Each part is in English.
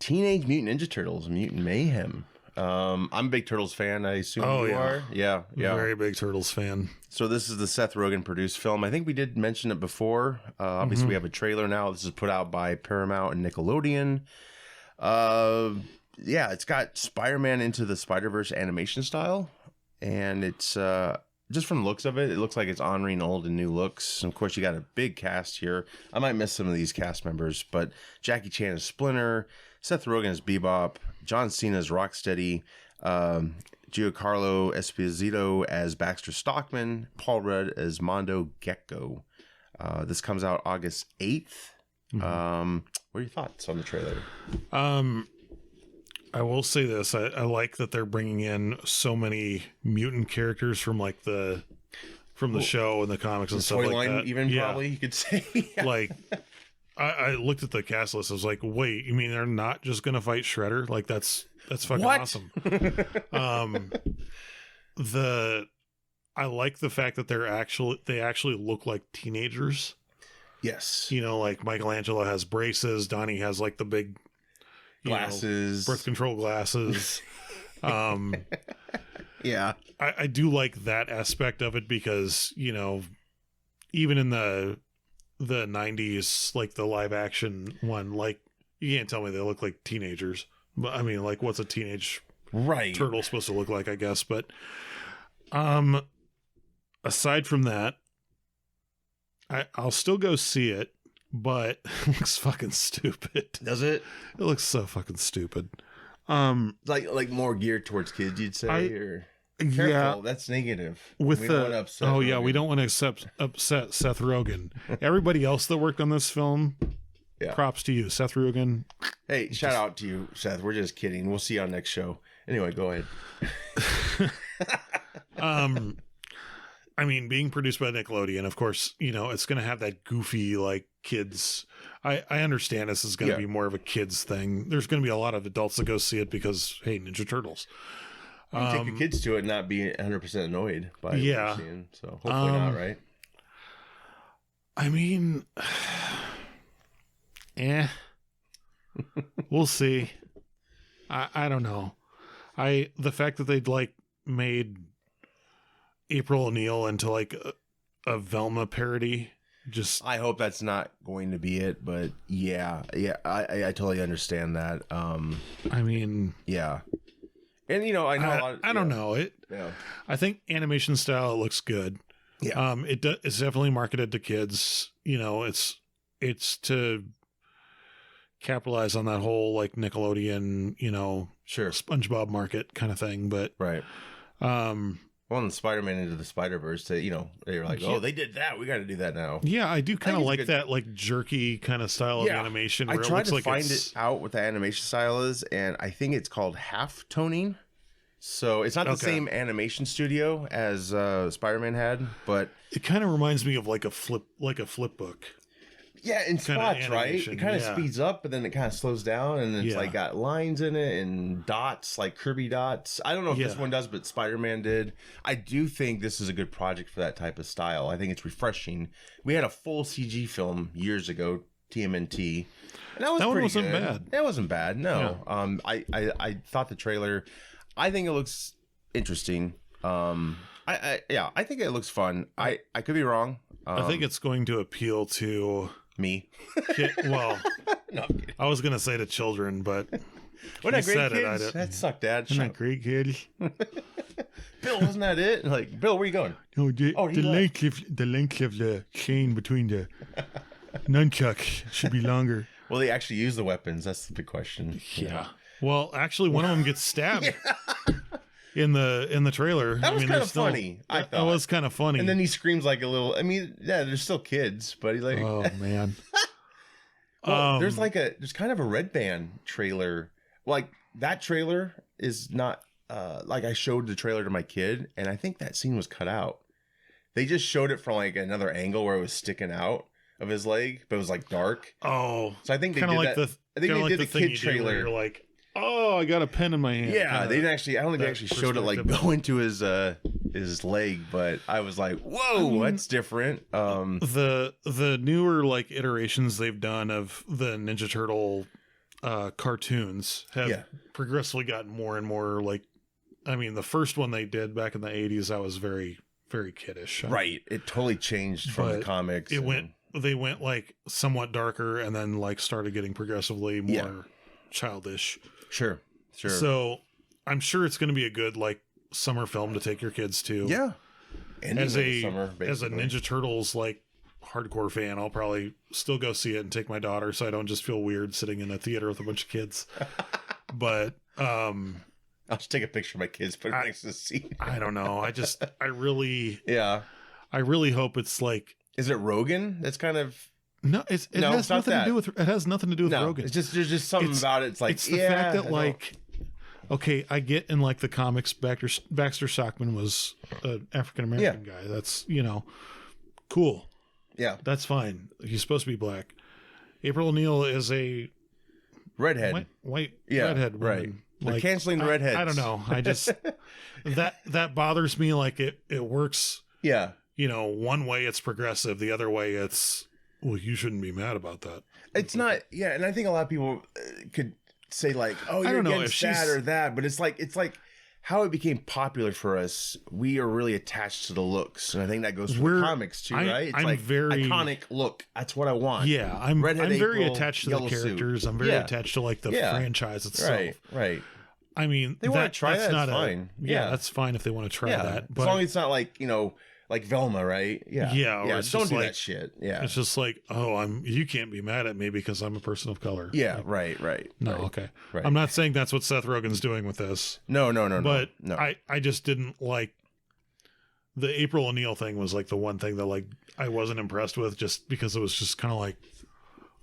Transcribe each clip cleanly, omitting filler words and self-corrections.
Teenage Mutant Ninja Turtles, Mutant Mayhem. I'm a big Turtles fan. I assume you are. Yeah. Very big Turtles fan. So this is the Seth Rogen produced film. I think we did mention it before. Obviously, we have a trailer now. This is put out by Paramount and Nickelodeon. It's got Spider-Man Into the Spider-Verse animation style. And it's just from the looks of it, it looks like it's honoring old and new looks. And of course, you got a big cast here. I might miss some of these cast members, but Jackie Chan as Splinter, Seth Rogen as Bebop, John Cena as Rocksteady, Giancarlo Esposito as Baxter Stockman, Paul Rudd as Mondo Gecko. This comes out August 8th. What are your thoughts on the trailer? I will say this. I like that they're bringing in so many mutant characters from like the show and the comics and stuff like that. Even probably you could say. Like I looked at the cast list. I was like, wait, you mean they're not just going to fight Shredder? Like that's fucking awesome. I like the fact that they actually look like teenagers. Yes. You know, like Michelangelo has braces. Donnie has like the big glasses, birth control glasses. Yeah. I do like that aspect of it because, you know, even in the 90s, like the live action one, like you can't tell me they look like teenagers. But I mean, like what's a teenage turtle supposed to look like, I guess. But aside from that, I'll still go see it, but it looks fucking stupid. Does it? It looks so fucking stupid. Like more geared towards kids, you'd say? Or careful, yeah, that's negative. With we don't want to upset Seth Rogen. Everybody else that worked on this film, props to you, Seth Rogen. Hey, shout out to you, Seth. We're just kidding. We'll see you on next show. Anyway, go ahead. I mean, being produced by Nickelodeon, of course, you know, it's going to have that goofy, like, kids. I understand this is going to be more of a kids thing. There's going to be a lot of adults that go see it because, hey, Ninja Turtles. You take your kids to it and not be 100% annoyed by what you're seeing. So hopefully not, right? I mean, we'll see. I don't know. The fact that they'd, like, made April O'Neil into like a Velma parody. I hope that's not going to be it, but I totally understand that. I mean, yeah, and you know, I know a lot. I don't know it. Yeah, I think animation style looks good. Yeah, it's definitely marketed to kids. You know, it's to capitalize on that whole like Nickelodeon, you know, SpongeBob market kind of thing. But right. Well, in Spider-Man Into the Spider-Verse, they were like, oh, they did that. We got to do that now. Yeah, I do kind of like that, like jerky kind of style of animation. Where I tried to find it out what the animation style is, and I think it's called half toning. So it's not the same animation studio as Spider-Man had, but it kind of reminds me of like a flip book. Yeah, in spots, right? It kind of speeds up, but then it kind of slows down, and it's like got lines in it and dots, like Kirby dots. I don't know if this one does, but Spider-Man did. I do think this is a good project for that type of style. I think it's refreshing. We had a full CG film years ago, TMNT, and that one wasn't bad. That wasn't bad. No, I thought the trailer. I think it looks interesting. I think it looks fun. I could be wrong. I think it's going to appeal to me. Well, no, I was going to say to children, but we're not great kids. That sucked, Dad. We're not great kids. Bill, wasn't that it? Like, Bill, where are you going? No, the length of the chain between the nunchucks should be longer. Well, they actually use the weapons. That's the big question. Yeah. Well, actually, one of them gets stabbed. In the trailer. That was kind of funny. I thought. That was kind of funny. And then he screams like a little, I mean, yeah, they're still kids, but he's like, oh man. Well, there's kind of a Red Band trailer. Like that trailer is not, like I showed the trailer to my kid and I think that scene was cut out. They just showed it from like another angle where it was sticking out of his leg, but it was like dark. Oh. So I think they did like that. I think they did the kid trailer. You're like, oh, I got a pen in my hand. Yeah, they didn't actually. I don't think they actually showed it like go into his leg, but I was like, "Whoa, that's different." The newer like iterations they've done of the Ninja Turtle cartoons have progressively gotten more and more like, I mean, the first one they did back in the 80s, I was very, very kiddish. Right. It totally changed from the comics. They went like somewhat darker and then like started getting progressively more childish. Sure. So I'm sure it's going to be a good like summer film to take your kids to. Yeah. As a Ninja Turtles like hardcore fan, I'll probably still go see it and take my daughter so I don't just feel weird sitting in a theater with a bunch of kids. But I'll just take a picture of my kids, put it next to the seat. I don't know. I really hope it's like. Is it Rogan? That's kind of. No, it has nothing to do with. It has nothing to do with Rogan. It's just there's just something about it. It's like it's the fact that like. Okay, I get in like the comics, Baxter Stockman was an African American guy. That's, cool. Yeah. That's fine. He's supposed to be black. April O'Neil is a redhead. White redhead woman. Right. They're canceling the redheads. I don't know. I just that bothers me. Like it works. Yeah. One way it's progressive, the other way it's you shouldn't be mad about that. It's not. Yeah, and I think a lot of people could say like, oh, you're against that or that, but it's like how it became popular for us. We are really attached to the looks, and I think that goes for the comics too, right? It's like very iconic look. That's what I want. Yeah, I'm very attached to the characters. Suit. I'm very attached to like the franchise itself. Right. I mean, they want to try that. That's fine. That's fine if they want to try that. But as long as it's not like like Velma, right? Yeah. Don't do that shit. Yeah. It's just like, you can't be mad at me because I'm a person of color. Yeah, like, right. No, right, okay. Right. I'm not saying that's what Seth Rogen's doing with this. No. But no. I just didn't like the April O'Neil thing was like the one thing that like I wasn't impressed with just because it was just kind of like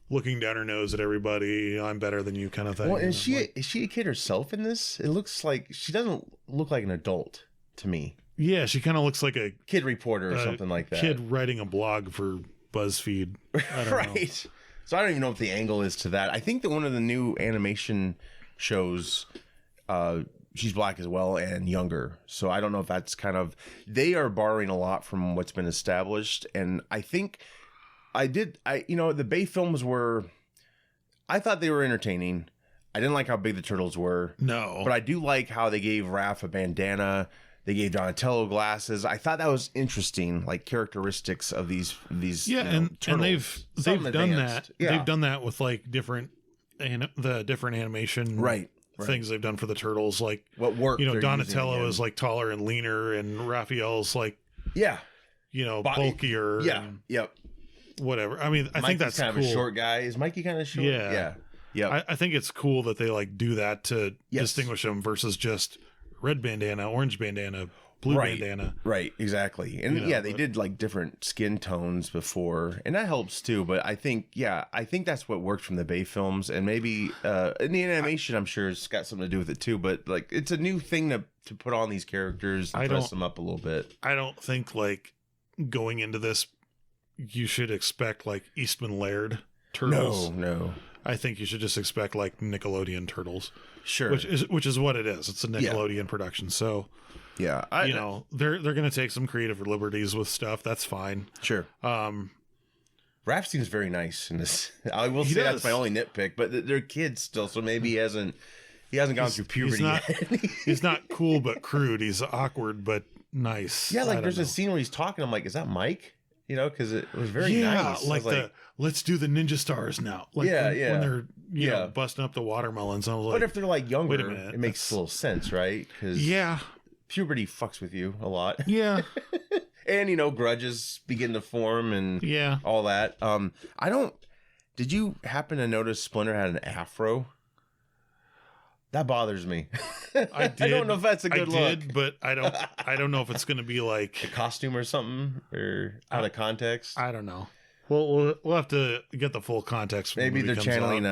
looking down her nose at everybody. I'm better than you kind of thing. Well, is she a kid herself in this? It looks like she doesn't look like an adult to me. Yeah, she kind of looks like a kid reporter or something like that. Kid writing a blog for BuzzFeed. Right. Know. So I don't even know what the angle is to that. I think that one of the new animation shows, she's black as well and younger. So I don't know if that's kind of, they are borrowing a lot from what's been established. And I think the Bay films I thought they were entertaining. I didn't like how big the turtles were. No. But I do like how they gave Raph a bandana. They gave Donatello glasses. I thought that was interesting, like characteristics of these turtles. And they've done that. Yeah. They've done that with like different animation things they've done for the turtles. Like what work? Donatello is like taller and leaner, and Raphael's like bulkier. Yeah. Yep. Whatever. I mean, I think that's kind cool. Of a short guy. Is Mikey kind of short? Yeah. Yeah. I think it's cool that they like do that to distinguish them versus just red bandana, orange bandana, blue bandana. Right, exactly. And they did like different skin tones before, and that helps too. But I think that's what worked from the Bay films, and maybe in the animation, I'm sure it's got something to do with it too. But like, it's a new thing to put on these characters and dress them up a little bit. I don't think like going into this, you should expect like Eastman Laird turtles. No. I think you should just expect like Nickelodeon turtles. Sure. Which is what it is. It's a Nickelodeon production. So they're going to take some creative liberties with stuff. That's fine. Sure. Raph seems very nice in this. I will say that's my only nitpick, but they're kids still, so maybe he hasn't gone through puberty yet. He's not cool but crude. He's awkward but nice. Yeah, like there's a scene where he's talking. I'm like, is that Mike? Because it was very nice. Like let's do the ninja stars now. Like when they're busting up the watermelons. I was like, but if they're like younger, wait a minute, it makes a little sense, right? Because puberty fucks with you a lot. Yeah. And grudges begin to form and all that. Did you happen to notice Splinter had an afro? That bothers me. I did. I don't know if that's a good look. I did, but I don't know if it's going to be like a costume or something or out of context. I don't know. Well, we'll have to get the full context. Maybe they're channeling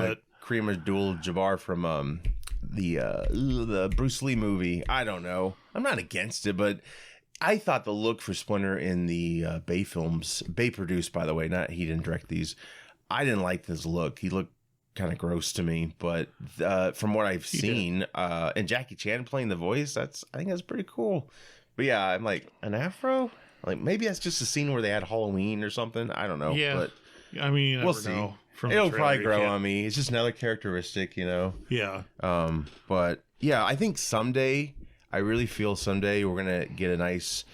Kareem Abdul-Jabbar from the Bruce Lee movie. I don't know. I'm not against it, but I thought the look for Splinter in the Bay films, Bay produced, by the way, he didn't direct these. I didn't like this look. He looked kind of gross to me, but from what I've seen, and Jackie Chan playing the voice, I think that's pretty cool. But yeah, I'm like, an afro? Like maybe that's just a scene where they had Halloween or something. I don't know. Yeah, but I mean, we'll see. It'll probably grow on me. It's just another characteristic, you know. Yeah. But yeah, I think someday, I really feel someday we're gonna get a nice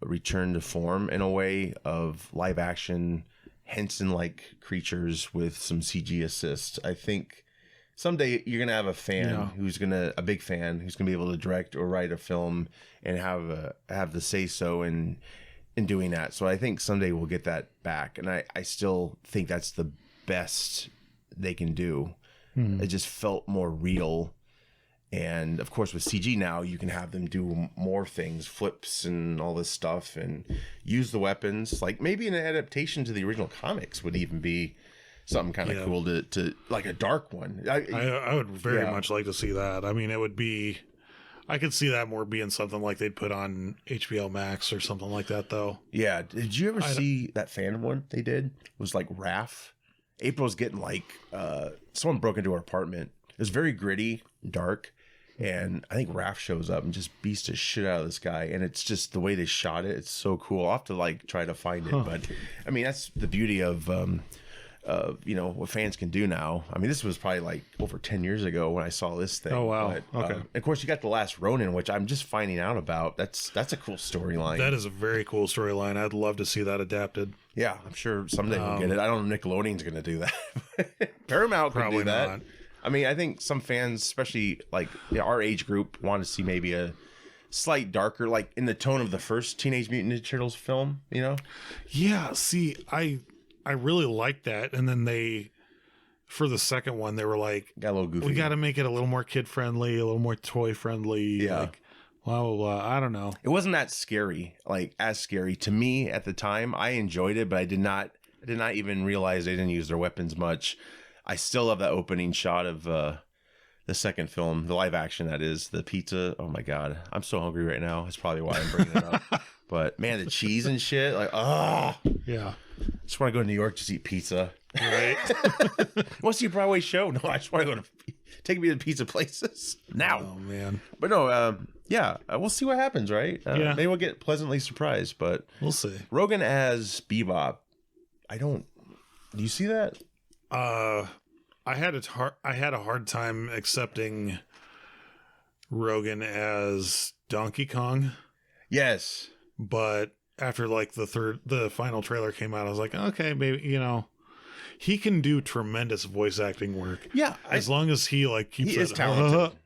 return to form in a way of live action Henson-like creatures with some CG assist. I think someday you're gonna have a fan a big fan who's gonna be able to direct or write a film and have the say so in doing that. So I think someday we'll get that back, and I still think that's the best they can do. It just felt more real. And of course with CG now you can have them do more things, flips and all this stuff, and use the weapons. Like maybe an adaptation to the original comics would even be something kind of cool to like a dark one. I would very much like to see that. I mean, it would be, I could see that more being something like they'd put on HBO Max or something like that though. Yeah. Did you ever see that fan one they did? It was like Raph. April's getting like, someone broke into her apartment. It was very gritty, dark. And I think Raph shows up and just beats the shit out of this guy. And it's just the way they shot it. It's so cool. I'll have to like try to find it. But I mean, that's the beauty of, you know, what fans can do now. I mean, this was probably like over 10 years ago when I saw this thing. Oh, wow. But, okay. Of course, you got The Last Ronin, which I'm just finding out about. That's a cool storyline. That is a very cool storyline. I'd love to see that adapted. Yeah, I'm sure someday we'll get it. I don't know if Nickelodeon's going to do that. Paramount could do that. Not. I mean, I think some fans, especially like our age group, want to see maybe a slight darker, like in the tone of the first Teenage Mutant Ninja Turtles film, you know? Yeah, see, I really liked that. And then for the second one, they were like, got a little goofy. We got to make it a little more kid friendly, a little more toy friendly. Yeah. Like, blah, blah, blah. I don't know. It wasn't that scary, like as scary to me at the time. I enjoyed it, but I did not even realize they didn't use their weapons much. I still love that opening shot of the second film, the live action, that is, the pizza. Oh my God. I'm so hungry right now. That's probably why I'm bringing it up. But man, the cheese and shit, like, yeah. Just want to go to New York to eat pizza. Right. Want to see a Broadway show? No, I just want to go to take me to pizza places now. Oh man. But no, we'll see what happens, right? Maybe we'll get pleasantly surprised, but we'll see. Rogan as Bebop. Do you see that? I had a hard time accepting Rogan as Donkey Kong. Yes. But after like the final trailer came out, I was like, okay, maybe, you know, he can do tremendous voice acting work. Yeah. As long as he like keeps that talented.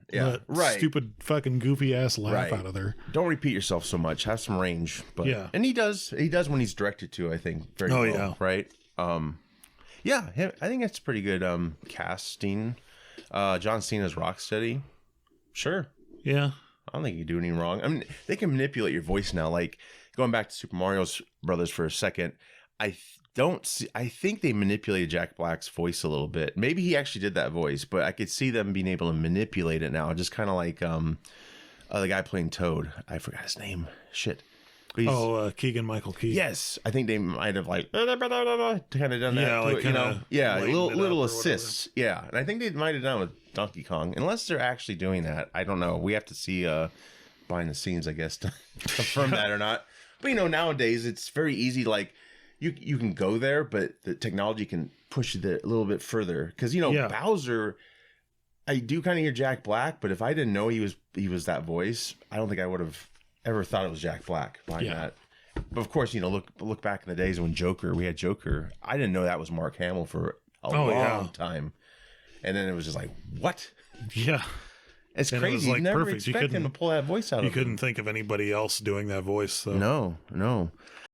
Right. Stupid fucking goofy ass laugh out of there. Don't repeat yourself so much. Have some range. But and he does when he's directed to, I think, very well. Yeah. Right. Yeah, I think that's pretty good casting. John Cena's Rocksteady. Sure. Yeah. I don't think you do anything wrong. I mean, they can manipulate your voice now. Like, going back to Super Mario Brothers for a second, I think they manipulated Jack Black's voice a little bit. Maybe he actually did that voice, but I could see them being able to manipulate it now. Just kind of like the guy playing Toad. I forgot his name. Shit. Keegan-Michael Key. Yes, I think they might have like kind of done that. Yeah, like, you know, little assists. Yeah, and I think they might have done with Donkey Kong, unless they're actually doing that. I don't know. We have to see behind the scenes, I guess, to confirm that or not. But you know, nowadays it's very easy. Like you can go there, but the technology can push it a little bit further. Because you know, Bowser. I do kind of hear Jack Black, but if I didn't know he was that voice, I don't think I would have ever thought it was Jack Black behind that. But of course, you know, look back in the days when we had Joker. I didn't know that was Mark Hamill for a long time. And then it was just like, what? Yeah. It's crazy. It was like, you never perfect. expect him to pull that voice out of him. You couldn't think of anybody else doing that voice. So. No.